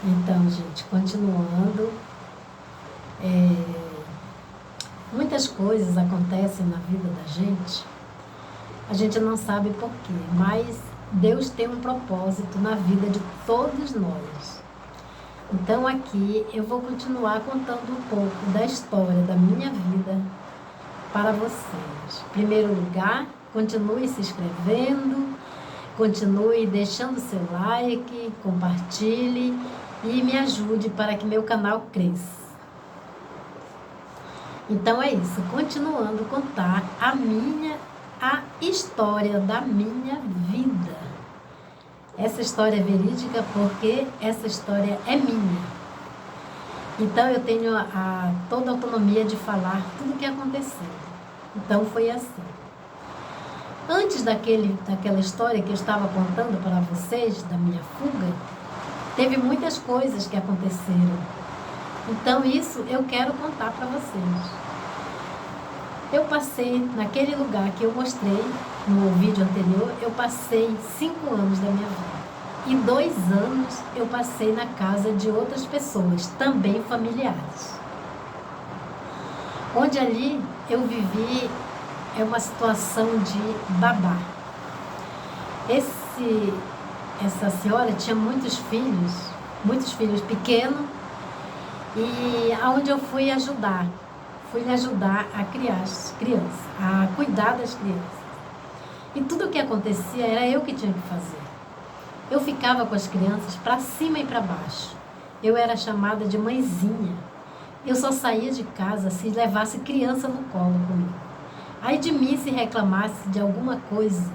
Então, gente, continuando, muitas coisas acontecem na vida da gente, a gente não sabe por quê, mas Deus tem um propósito na vida de todos nós. Então aqui eu vou continuar contando um pouco da história da minha vida para vocês. Em primeiro lugar, continue se inscrevendo, continue deixando seu like, compartilhe e me ajude para que meu canal cresça. Então é isso, continuando a contar a história da minha vida. Essa história é verídica porque essa história é minha. Então eu tenho toda a autonomia de falar tudo o que aconteceu. Então foi assim. Antes daquela história que eu estava contando para vocês, da minha fuga, teve muitas coisas que aconteceram. Então isso eu quero contar para vocês. Eu passei naquele lugar que eu mostrei no vídeo anterior, eu passei 5 anos da minha vida. E 2 anos eu passei na casa de outras pessoas, também familiares. Onde ali eu vivi uma situação de babá. Essa senhora tinha muitos filhos pequenos, e aonde eu fui lhe ajudar a criar as crianças, a cuidar das crianças. E tudo o que acontecia era eu que tinha que fazer. Eu ficava com as crianças para cima e para baixo. Eu era chamada de mãezinha. Eu só saía de casa se levasse criança no colo comigo. Aí de mim se reclamasse de alguma coisa,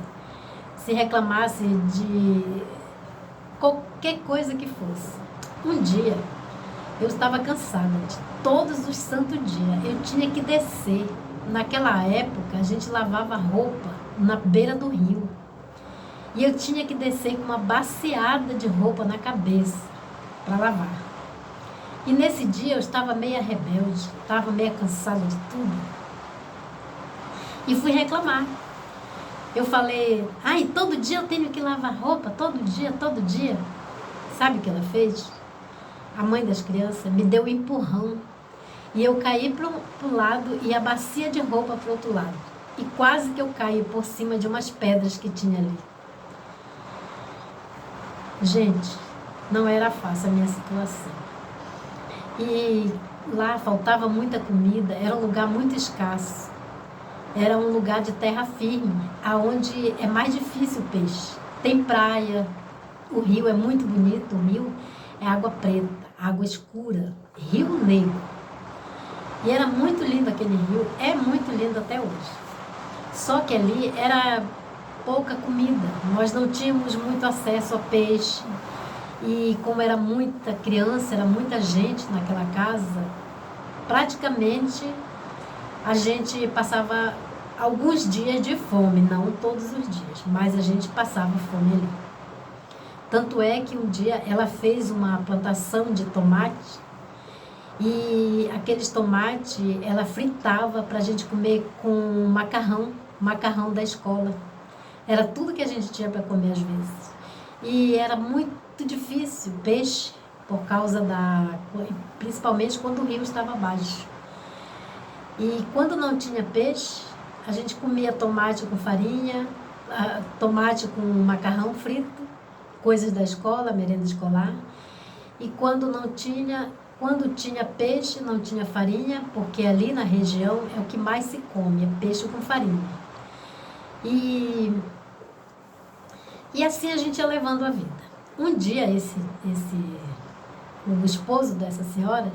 se reclamasse de qualquer coisa que fosse. Um dia, eu estava cansada de todos os santos dias. Eu tinha que descer. Naquela época, a gente lavava roupa na beira do rio. E eu tinha que descer com uma baciada de roupa na cabeça para lavar. E nesse dia eu estava meio rebelde, estava meio cansada de tudo. E fui reclamar. Eu falei, todo dia eu tenho que lavar roupa, todo dia. Sabe o que ela fez? A mãe das crianças me deu um empurrão. E eu caí para um lado e a bacia de roupa para o outro lado. E quase que eu caí por cima de umas pedras que tinha ali. Gente, não era fácil a minha situação. E lá faltava muita comida, era um lugar muito escasso. Era um lugar de terra firme, aonde é mais difícil o peixe. Tem praia, o rio é muito bonito, o rio é água preta, água escura, Rio Negro. E era muito lindo aquele rio, é muito lindo até hoje. Só que ali era pouca comida, nós não tínhamos muito acesso a peixe. E como era muita criança, era muita gente naquela casa, praticamente a gente passava alguns dias de fome, não todos os dias, mas a gente passava fome ali. Tanto é que um dia ela fez uma plantação de tomate e aqueles tomates ela fritava para a gente comer com macarrão da escola. Era tudo que a gente tinha para comer às vezes. E era muito difícil peixe, por causa principalmente quando o rio estava baixo. E quando não tinha peixe, a gente comia tomate com farinha, tomate com macarrão frito, coisas da escola, merenda escolar. E quando tinha peixe, não tinha farinha, porque ali na região é o que mais se come, é peixe com farinha. E assim a gente ia levando a vida. Um dia o esposo dessa senhora,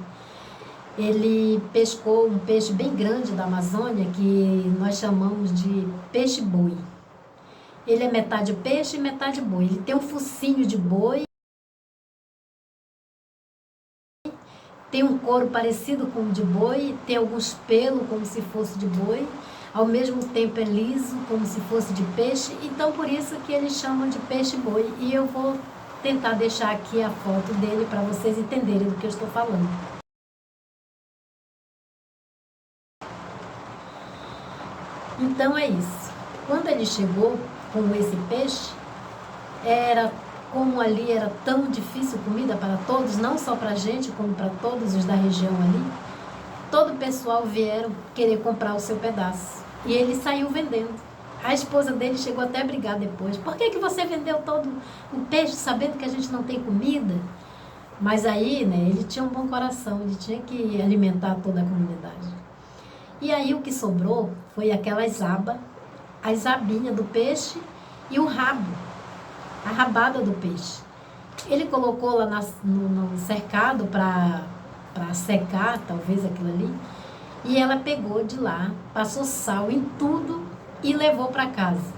ele pescou um peixe bem grande da Amazônia, que nós chamamos de peixe-boi. Ele é metade peixe e metade boi. Ele tem um focinho de boi, tem um couro parecido com o de boi, tem alguns pelos como se fosse de boi, ao mesmo tempo é liso, como se fosse de peixe, então por isso que eles chamam de peixe-boi. E eu vou tentar deixar aqui a foto dele para vocês entenderem do que eu estou falando. Então é isso. Quando ele chegou com esse peixe, era como ali era tão difícil comida para todos, não só para a gente, como para todos os da região ali, todo o pessoal vieram querer comprar o seu pedaço. E ele saiu vendendo. A esposa dele chegou até a brigar depois. Por que você vendeu todo o peixe sabendo que a gente não tem comida? Mas aí, né, ele tinha um bom coração, ele tinha que alimentar toda a comunidade. E aí o que sobrou foi aquelas abas, as abinhas do peixe e o rabo, a rabada do peixe. Ele colocou lá no cercado para secar, talvez aquilo ali, e ela pegou de lá, passou sal em tudo e levou para casa,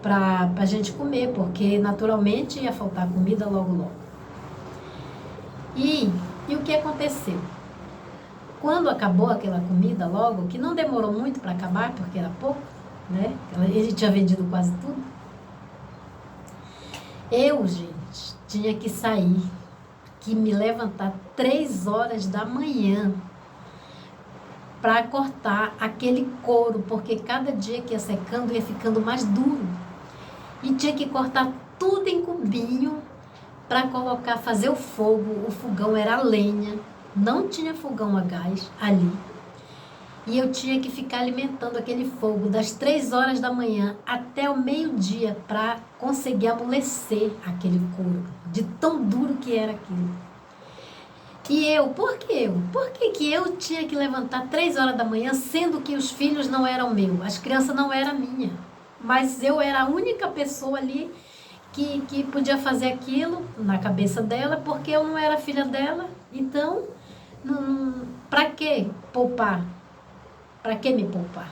para a gente comer, porque naturalmente ia faltar comida logo logo. E o que aconteceu? Quando acabou aquela comida logo, que não demorou muito para acabar, porque era pouco, né? Ele tinha vendido quase tudo. Eu, gente, tinha que sair, que me levantar 3 horas da manhã para cortar aquele couro, porque cada dia que ia secando ia ficando mais duro. E tinha que cortar tudo em cubinho para colocar, fazer o fogo. O fogão era a lenha, não tinha fogão a gás ali. E eu tinha que ficar alimentando aquele fogo das 3 horas da manhã até o meio-dia para conseguir amolecer aquele couro, de tão duro que era aquilo. E eu, por que eu? Por que eu tinha que levantar 3 horas da manhã, sendo que os filhos não eram meus, as crianças não eram minhas, mas eu era a única pessoa ali que podia fazer aquilo na cabeça dela, porque eu não era filha dela. Então, para que poupar? Para que me poupar?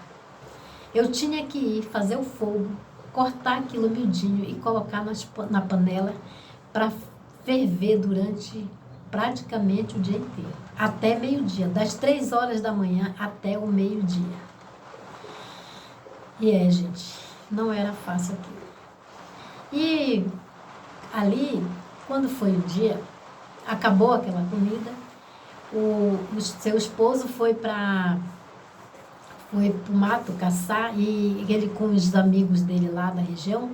Eu tinha que ir fazer o fogo, cortar aquilo miudinho e colocar na panela para ferver durante praticamente o dia inteiro, até meio-dia, das 3 horas da manhã até o meio-dia. E gente, não era fácil aquilo. E ali, quando foi o dia, acabou aquela comida, o seu esposo foi para o mato caçar, e ele com os amigos dele lá da região,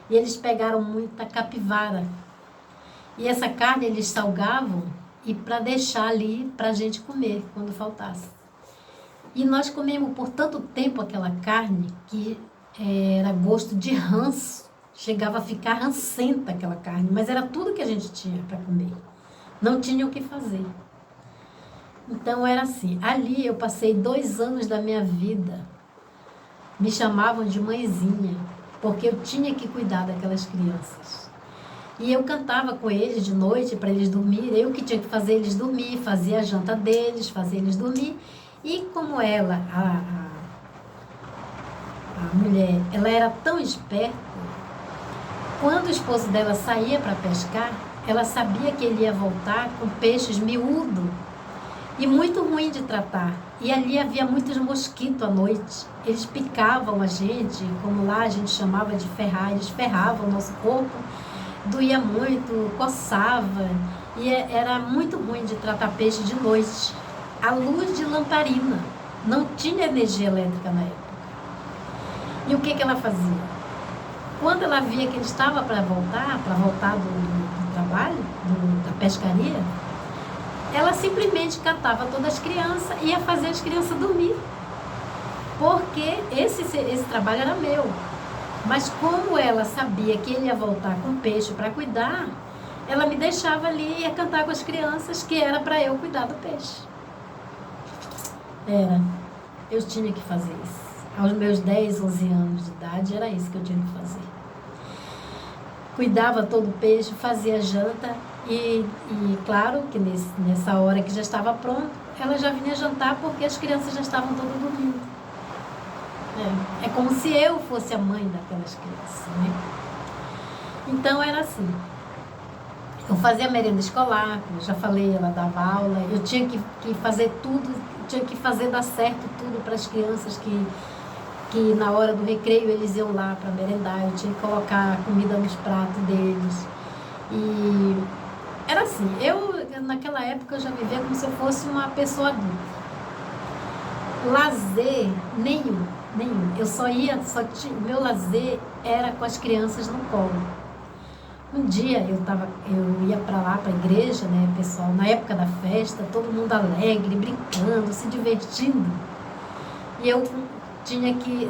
e eles pegaram muita capivara. E essa carne eles salgavam e para deixar ali para a gente comer quando faltasse. E nós comemos por tanto tempo aquela carne que era gosto de ranço. Chegava a ficar rancenta aquela carne, mas era tudo que a gente tinha para comer. Não tinha o que fazer. Então era assim. Ali eu passei 2 anos da minha vida. Me chamavam de mãezinha, porque eu tinha que cuidar daquelas crianças. E eu cantava com eles de noite para eles dormirem. Eu que tinha que fazer eles dormir, fazia a janta deles, fazia eles dormir. E como ela, a mulher, ela era tão esperta, quando o esposo dela saía para pescar, ela sabia que ele ia voltar com peixes miúdos e muito ruim de tratar. E ali havia muitos mosquitos à noite. Eles picavam a gente, como lá a gente chamava de ferrar, eles ferravam o nosso corpo, doía muito, coçava, e era muito ruim de tratar peixe de noite. À luz de lamparina, não tinha energia elétrica na época. E o que ela fazia? Quando ela via que ele estava para voltar do trabalho, da pescaria, ela simplesmente catava todas as crianças e ia fazer as crianças dormir. Porque esse trabalho era meu. Mas como ela sabia que ele ia voltar com peixe para cuidar, ela me deixava ali e ia cantar com as crianças, que era para eu cuidar do peixe. Eu tinha que fazer isso. Aos meus 10, 11 anos de idade, era isso que eu tinha que fazer. Cuidava todo o peixe, fazia janta e claro que nessa hora que já estava pronto, ela já vinha jantar porque as crianças já estavam todas dormindo. É como se eu fosse a mãe daquelas crianças, né? Então era assim. Eu fazia merenda escolar, como eu já falei, ela dava aula, eu tinha que fazer tudo, tinha que fazer dar certo tudo para as crianças que na hora do recreio eles iam lá para merendar, eu tinha que colocar comida nos pratos deles. E era assim, naquela época eu já vivia como se eu fosse uma pessoa adulta. Lazer nenhum. O meu lazer era com as crianças no colo. Um dia eu ia para lá, para a igreja, né, pessoal, na época da festa, todo mundo alegre, brincando, se divertindo. E eu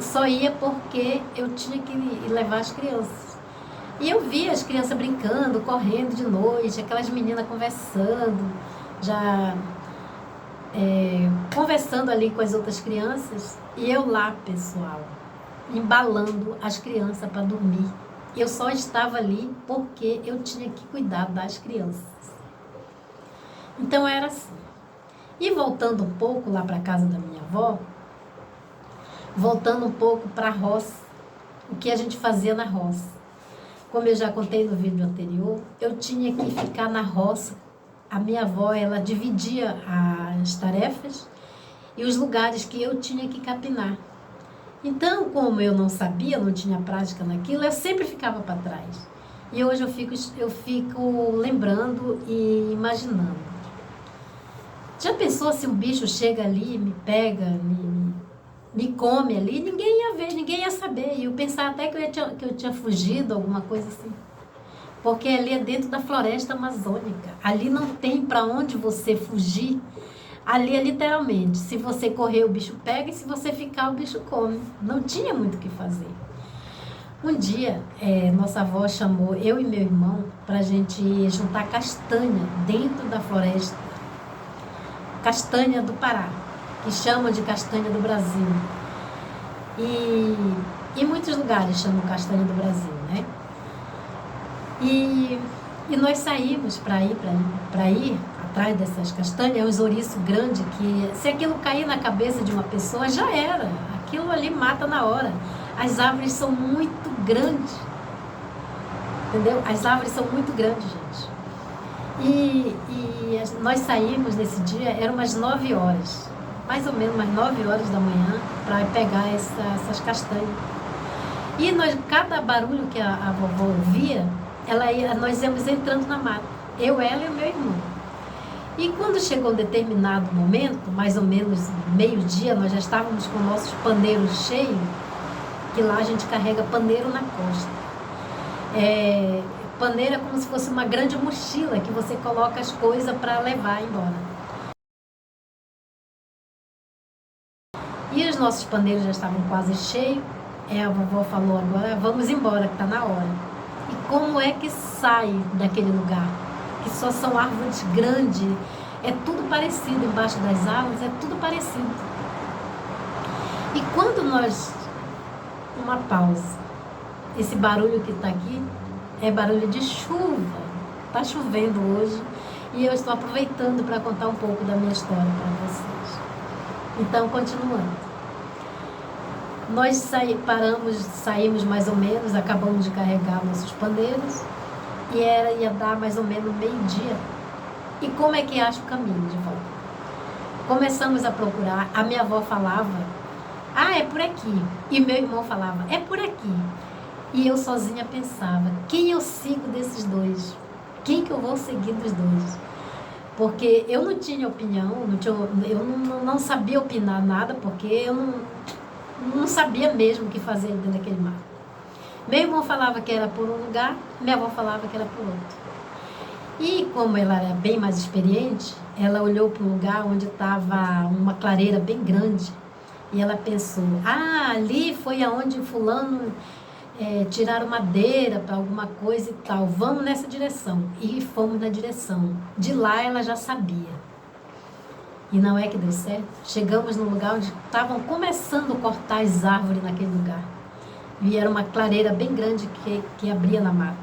só ia porque eu tinha que levar as crianças. E eu via as crianças brincando, correndo de noite, aquelas meninas conversando, já conversando ali com as outras crianças. E eu lá, pessoal, embalando as crianças para dormir. Eu só estava ali porque eu tinha que cuidar das crianças. Então era assim. E voltando um pouco lá para a casa da minha avó, voltando um pouco para a roça, o que a gente fazia na roça. Como eu já contei no vídeo anterior, eu tinha que ficar na roça. A minha avó, ela dividia as tarefas e os lugares que eu tinha que capinar. Então, como eu não sabia, não tinha prática naquilo, eu sempre ficava para trás. E hoje eu fico lembrando e imaginando. Já pensou se um bicho chega ali, me pega, me come ali? Ninguém ia ver, ninguém ia saber. E eu pensava até que eu tinha fugido, alguma coisa assim. Porque ali é dentro da floresta amazônica. Ali não tem para onde você fugir. Ali é literalmente, se você correr o bicho pega e se você ficar o bicho come. Não tinha muito o que fazer. Um dia, nossa avó chamou eu e meu irmão para a gente juntar castanha dentro da floresta. Castanha do Pará, que chamam de castanha do Brasil. E em muitos lugares chamam castanha do Brasil, né? E nós saímos para ir atrás dessas castanhas, os ouriços grandes, que se aquilo cair na cabeça de uma pessoa, já era. Aquilo ali mata na hora. As árvores são muito grandes. Entendeu? As árvores são muito grandes, gente. E nós saímos nesse dia, eram umas 9 horas. Mais ou menos umas 9 horas da manhã, para pegar essas castanhas. E cada barulho que a vovó ouvia, nós íamos entrando na mata. Eu, ela e o meu irmão. E quando chegou um determinado momento, mais ou menos meio-dia, nós já estávamos com nossos paneiros cheios, que lá a gente carrega paneiro na costa. Paneiro é como se fosse uma grande mochila que você coloca as coisas para levar embora. E os nossos paneiros já estavam quase cheios. A vovó falou agora, vamos embora, que está na hora. E como é que sai daquele lugar? Que só são árvores grandes, é tudo parecido, embaixo das árvores é tudo parecido. E quando uma pausa, esse barulho que está aqui é barulho de chuva, está chovendo hoje, e eu estou aproveitando para contar um pouco da minha história para vocês. Então, continuando. Nós saímos mais ou menos, acabamos de carregar nossos pandeiros, e ia dar mais ou menos meio-dia. E como é que acha o caminho de volta? Começamos a procurar, a minha avó falava, é por aqui. E meu irmão falava, é por aqui. E eu sozinha pensava, quem eu sigo desses dois? Quem que eu vou seguir dos dois? Porque eu não tinha opinião, eu não sabia opinar nada, porque eu não sabia mesmo o que fazer dentro daquele mar. Meu irmão falava que era por um lugar, minha avó falava que era por outro. E como ela era bem mais experiente, ela olhou para um lugar onde estava uma clareira bem grande. E ela pensou, ali foi aonde fulano tiraram madeira para alguma coisa e tal. Vamos nessa direção. E fomos na direção. De lá ela já sabia. E não é que deu certo. Chegamos no lugar onde estavam começando a cortar as árvores naquele lugar. E era uma clareira bem grande que abria na mata.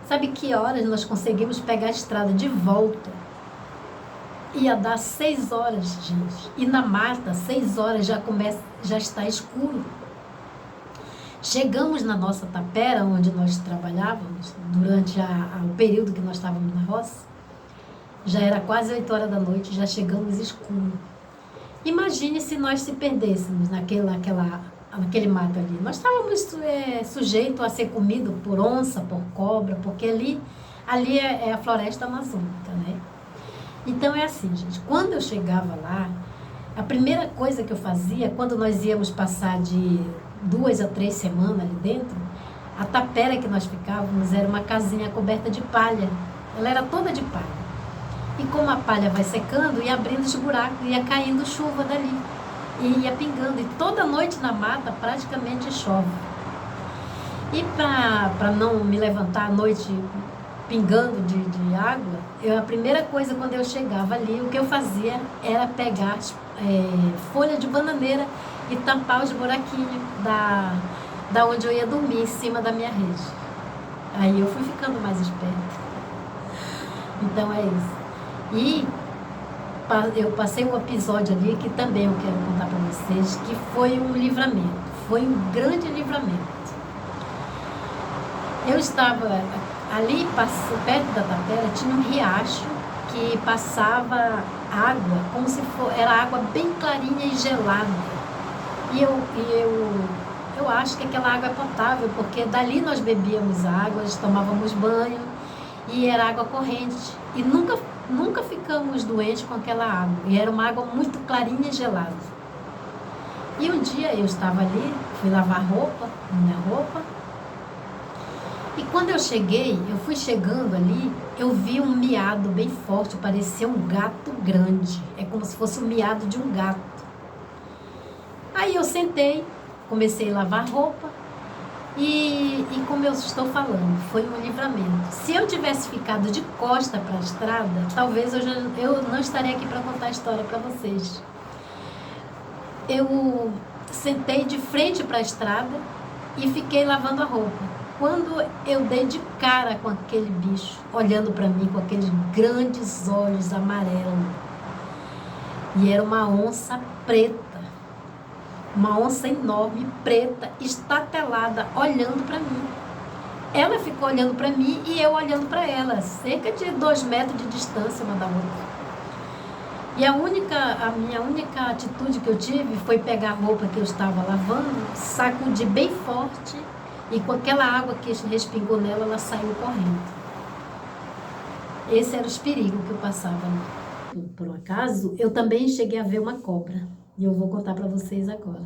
Sabe que horas nós conseguimos pegar a estrada de volta? Ia dar 6 horas, gente. E na mata, 6 horas já está escuro. Chegamos na nossa tapera, onde nós trabalhávamos, durante o período que nós estávamos na roça. Já era quase 8 horas da noite, já chegamos escuro. Imagine se nós se perdêssemos naquele mato ali. Nós estávamos sujeitos a ser comidos por onça, por cobra, porque ali é a floresta amazônica, né? Então é assim, gente, quando eu chegava lá, a primeira coisa que eu fazia, quando nós íamos passar de 2 a 3 semanas ali dentro, A tapera que nós ficávamos era uma casinha coberta de palha. Ela era toda de palha. E como a palha vai secando, ia abrindo os buracos, ia caindo chuva dali. E ia pingando. E toda noite na mata praticamente chove. E para não me levantar à noite pingando de água, a primeira coisa quando eu chegava ali, o que eu fazia era pegar folha de bananeira e tampar os buraquinhos da onde eu ia dormir, em cima da minha rede. Aí eu fui ficando mais esperta. Então é isso. E eu passei um episódio ali que também eu quero contar para vocês, que foi um livramento. Foi um grande livramento. Eu estava ali, perto da tapera, tinha um riacho que passava água, como se era água bem clarinha e gelada. E eu acho que aquela água é potável, porque dali nós bebíamos água, tomávamos banho, e era água corrente. E nunca ficamos doentes com aquela água. E era uma água muito clarinha e gelada. E um dia eu estava ali, fui lavar minha roupa, e quando eu fui chegando ali, eu vi um miado bem forte, parecia um gato grande. É como se fosse o miado de um gato. Aí eu sentei, comecei a lavar roupa, e como eu estou falando, foi um livramento. Se eu tivesse ficado de costa para a estrada, talvez eu não estaria aqui para contar a história para vocês. Eu sentei de frente para a estrada e fiquei lavando a roupa. Quando eu dei de cara com aquele bicho, olhando para mim com aqueles grandes olhos amarelos, e era uma onça preta, uma onça enorme, preta, estatelada, olhando para mim. Ela ficou olhando para mim e eu olhando para ela, cerca de 2 metros de distância uma da outra. E a minha única atitude que eu tive foi pegar a roupa que eu estava lavando, sacudir bem forte, e com aquela água que respingou nela, ela saiu correndo. Esse era os perigos que eu passava. Por um acaso, eu também cheguei a ver uma cobra. E eu vou contar para vocês agora.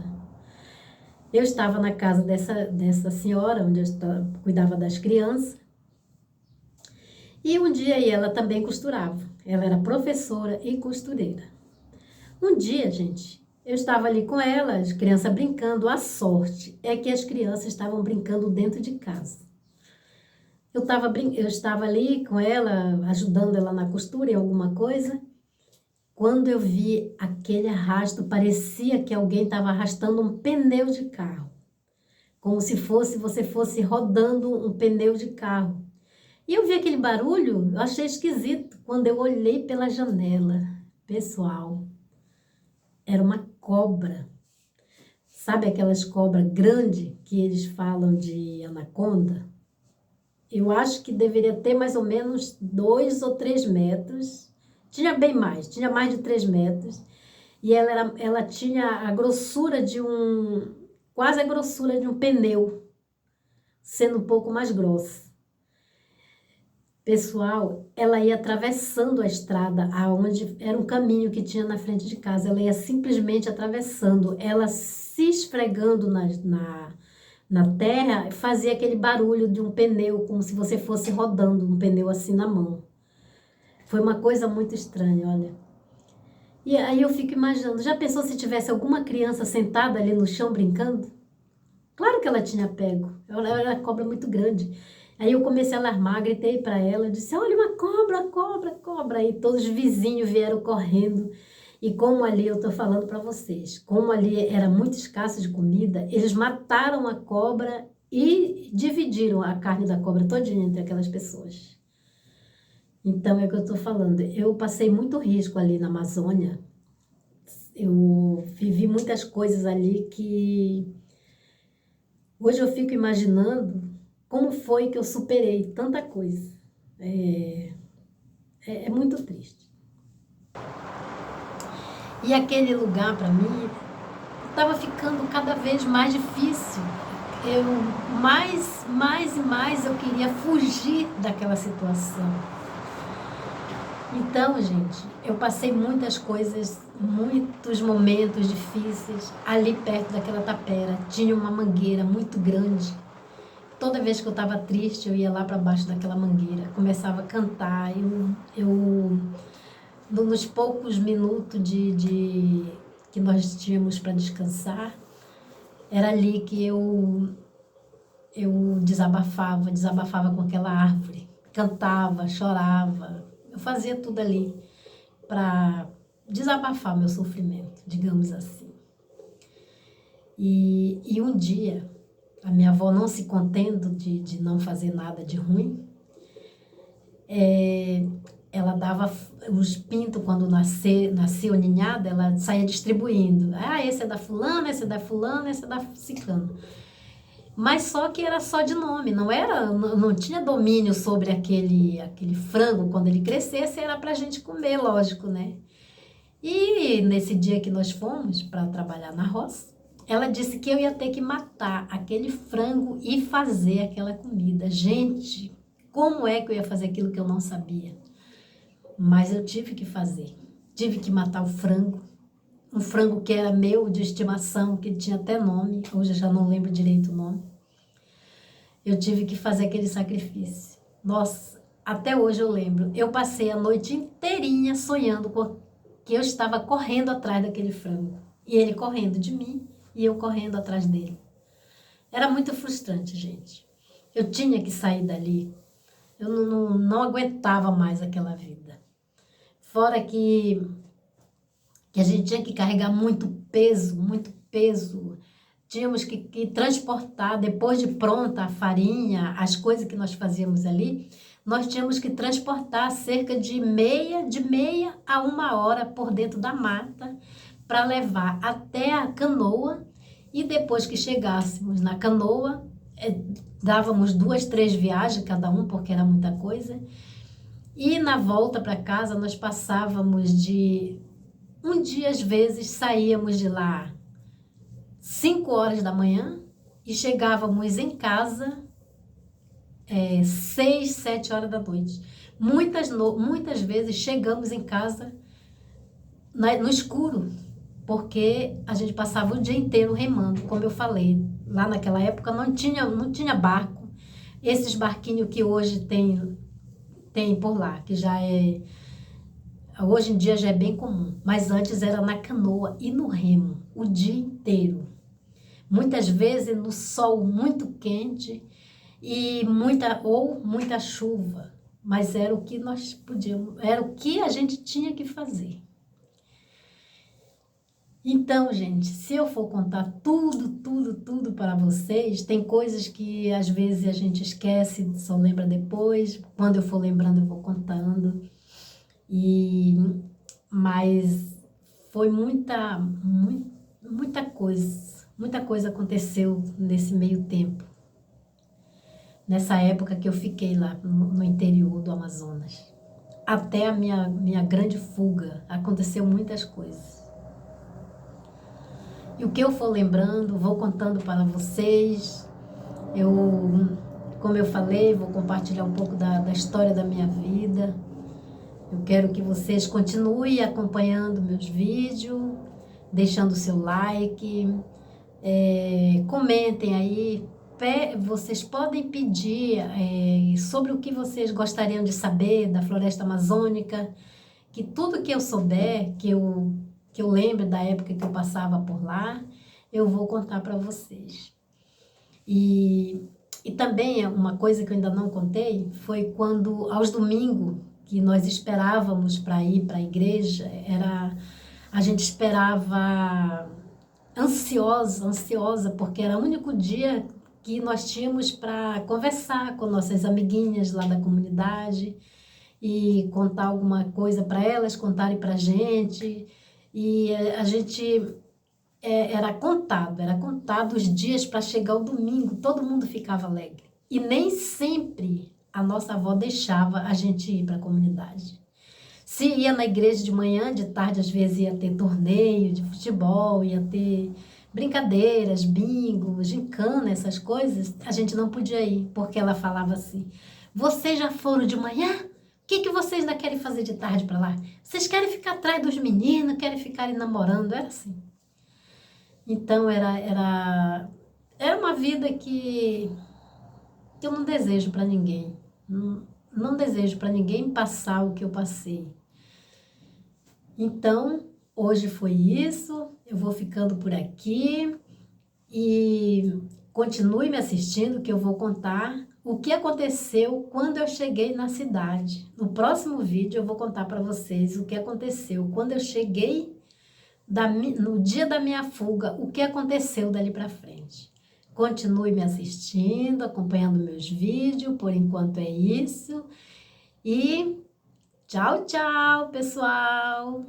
Eu estava na casa dessa senhora, onde eu cuidava das crianças. E um dia ela também costurava. Ela era professora e costureira. Um dia, gente, eu estava ali com ela, as crianças brincando. A sorte é que as crianças estavam brincando dentro de casa. Eu estava ali com ela, ajudando ela na costura em alguma coisa. Quando eu vi aquele arrasto, parecia que alguém estava arrastando um pneu de carro. Como se você fosse rodando um pneu de carro. E eu vi aquele barulho, eu achei esquisito. Quando eu olhei pela janela, pessoal, era uma cobra. Sabe aquelas cobras grandes que eles falam de anaconda? Eu acho que deveria ter mais ou menos 2 ou 3 metros. Tinha bem mais, tinha mais de 3 metros. E ela tinha a grossura quase a grossura de um pneu, sendo um pouco mais grossa. Pessoal, ela ia atravessando a estrada, aonde era um caminho que tinha na frente de casa. Ela ia simplesmente atravessando, ela se esfregando na terra, fazia aquele barulho de um pneu, como se você fosse rodando um pneu assim na mão. Foi uma coisa muito estranha, olha. E aí eu fico imaginando, já pensou se tivesse alguma criança sentada ali no chão brincando? Claro que ela tinha pego, ela era uma cobra muito grande. Aí eu comecei a alarmar, gritei para ela, eu disse, olha uma cobra, cobra, cobra. Aí todos os vizinhos vieram correndo. E como ali, eu estou falando para vocês, como ali era muito escasso de comida, eles mataram a cobra e dividiram a carne da cobra todinha entre aquelas pessoas. Então, é o que eu estou falando. Eu passei muito risco ali na Amazônia. Eu vivi muitas coisas ali que... Hoje eu fico imaginando como foi que eu superei tanta coisa. É muito triste. E aquele lugar, para mim, estava ficando cada vez mais difícil. Mais e mais eu queria fugir daquela situação. Então, gente, eu passei muitas coisas, muitos momentos difíceis ali perto daquela tapera. Tinha uma mangueira muito grande Toda vez que eu estava triste, eu ia lá para baixo daquela mangueira, começava a cantar. Nos poucos minutos que nós tínhamos para descansar, era ali que eu desabafava com aquela árvore, cantava, chorava, eu fazia tudo ali para desabafar meu sofrimento, digamos assim. E um dia, a minha avó, não se contendo de não fazer nada de ruim, ela dava os pintos, quando nascia o ninhado, ela saía distribuindo. Ah, esse é da fulana, esse é da fulana, esse é da ciclana. Mas só que era só de nome, não tinha domínio sobre aquele frango. Quando ele crescesse, era pra gente comer, lógico, né? E nesse dia que nós fomos para trabalhar na roça, ela disse que eu ia ter que matar aquele frango e fazer aquela comida. Gente, como é que eu ia fazer aquilo que eu não sabia? Mas eu tive que fazer. Tive que matar o frango. Um frango que era meu, de estimação, que tinha até nome. Hoje eu já não lembro direito o nome. Eu tive que fazer aquele sacrifício. Nossa, até hoje eu lembro. Eu passei a noite inteirinha sonhando que eu estava correndo atrás daquele frango. E ele correndo de mim e eu correndo atrás dele. Era muito frustrante, gente. Eu tinha que sair dali. Eu não aguentava mais aquela vida. Fora que a gente tinha que carregar muito peso, muito peso. Tínhamos que transportar, depois de pronta a farinha, as coisas que nós fazíamos ali, nós tínhamos que transportar cerca de meia a 1 hora por dentro da mata para levar até a canoa. E depois que chegássemos na canoa, dávamos 2, 3 viagens cada um, porque era muita coisa. E na volta para casa nós passávamos um dia, às vezes, saíamos de lá 5 horas da manhã e chegávamos em casa 6, 7 horas da noite. Muitas vezes chegamos em casa no escuro, porque a gente passava o dia inteiro remando, como eu falei. Lá naquela época não tinha barco. Esses barquinhos que hoje tem por lá, que hoje em dia já é bem comum, mas antes era na canoa e no remo, o dia inteiro. Muitas vezes no sol muito quente e muita chuva, mas era o que nós podíamos, era o que a gente tinha que fazer. Então, gente, se eu for contar tudo para vocês, tem coisas que às vezes a gente esquece, só lembra depois. Quando eu for lembrando, eu vou contando. Mas foi muita coisa aconteceu nesse meio tempo. Nessa época que eu fiquei lá no interior do Amazonas. Até a minha grande fuga, aconteceu muitas coisas. E o que eu for lembrando, vou contando para vocês. Como eu falei, vou compartilhar um pouco da história da minha vida. Eu quero que vocês continuem acompanhando meus vídeos, deixando o seu like, comentem aí. Vocês podem pedir sobre o que vocês gostariam de saber da floresta amazônica, que tudo que eu souber, que eu lembre da época que eu passava por lá, eu vou contar para vocês. E também uma coisa que eu ainda não contei, foi quando, aos domingos, que nós esperávamos para ir para a igreja, a gente esperava ansiosa, porque era o único dia que nós tínhamos para conversar com nossas amiguinhas lá da comunidade e contar alguma coisa para elas, contarem para a gente. E a gente era contado os dias para chegar o domingo, todo mundo ficava alegre. E nem sempre a nossa avó deixava a gente ir para a comunidade. Se ia na igreja de manhã, de tarde, às vezes ia ter torneio de futebol, ia ter brincadeiras, bingo, gincana, essas coisas, a gente não podia ir, porque ela falava assim: vocês já foram de manhã? O que vocês ainda querem fazer de tarde para lá? Vocês querem ficar atrás dos meninos, querem ficar namorando? Era assim. Então, era uma vida que que eu não desejo para ninguém. Não desejo para ninguém passar o que eu passei. Então, hoje foi isso. Eu vou ficando por aqui e continue me assistindo que eu vou contar o que aconteceu quando eu cheguei na cidade. No próximo vídeo eu vou contar para vocês o que aconteceu quando eu cheguei no dia da minha fuga, o que aconteceu dali para frente. Continue me assistindo, acompanhando meus vídeos, por enquanto é isso. E tchau, tchau, pessoal!